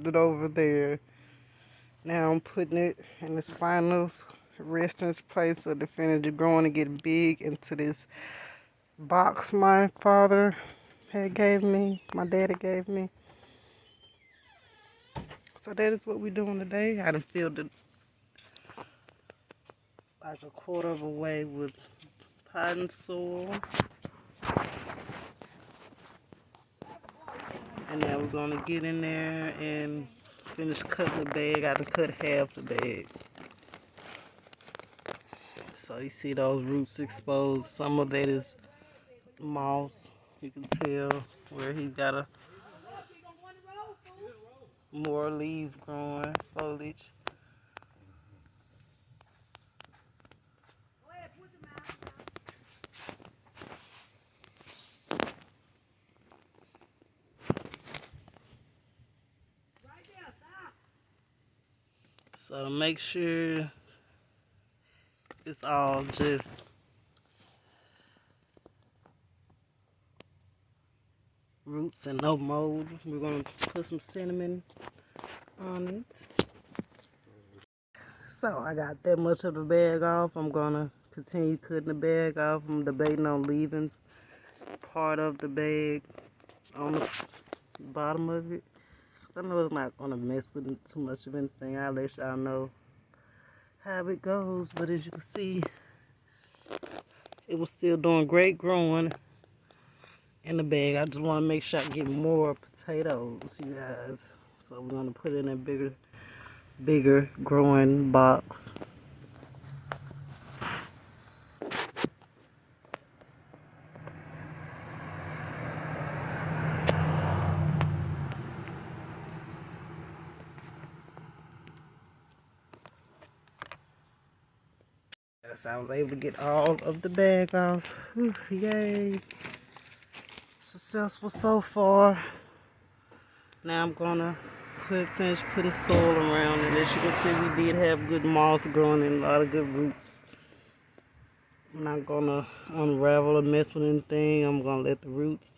moved it over there. Now I'm putting it in the spinals, resting its place so they finish growing and get big into this box my father had gave me, my daddy gave me. So that is what we're doing today. I done filled it like a quarter of a way with potting soil. And now we're gonna get in there and finish cutting the bag. I done cut half the bag. So you see those roots exposed. Some of that is moss. You can tell where he got more leaves growing, foliage. So to make sure it's all just roots and no mold, we're gonna put some cinnamon on it. So I got that much of the bag off. I'm gonna continue cutting the bag off. I'm debating on leaving part of the bag on the bottom of it. I know it's not gonna mess with too much of anything. I'll let y'all know how it goes. But as you can see, it was still doing great growing in the bag. I just want to make sure I get more potatoes, you guys. So we're gonna put it in a bigger growing box. Yes, I was able to get all of the bag off. Whew, yay. Successful so far. Now I'm gonna finish putting soil around it. As you can see, we did have good moss growing and a lot of good roots. I'm not gonna unravel or mess with anything. I'm gonna let the roots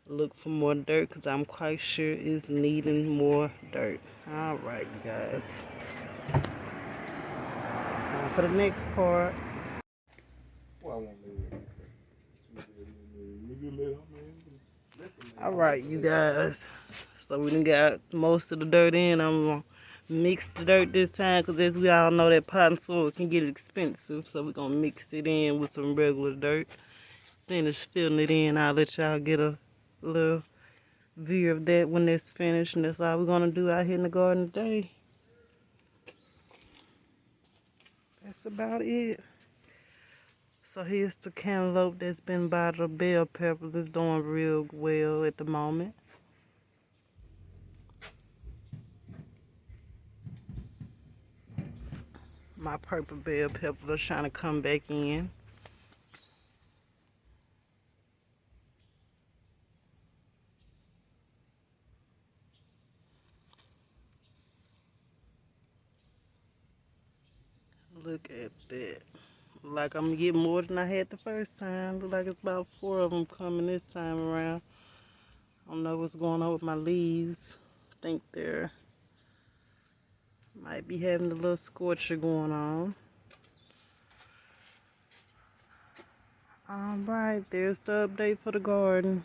look for more dirt because I'm quite sure it's needing more dirt. All right, you guys. Time for the next part. All right, you guys. So we done got most of the dirt in. I'm gonna mix the dirt this time because as we all know that potting soil can get expensive. So we're gonna mix it in with some regular dirt. Finish filling it in. I'll let y'all get a little view of that when it's finished. And that's all we're gonna do out here in the garden today. That's about it. So here's the cantaloupe that's been by the bell peppers. It's doing real well at the moment. My purple bell peppers are trying to come back in. Look at that. Like I'm gonna get more than I had the first time. Look like it's about 4 of them coming this time around. I don't know what's going on with my leaves. I think they're might be having a little scorcher going on. Alright, there's the update for the garden.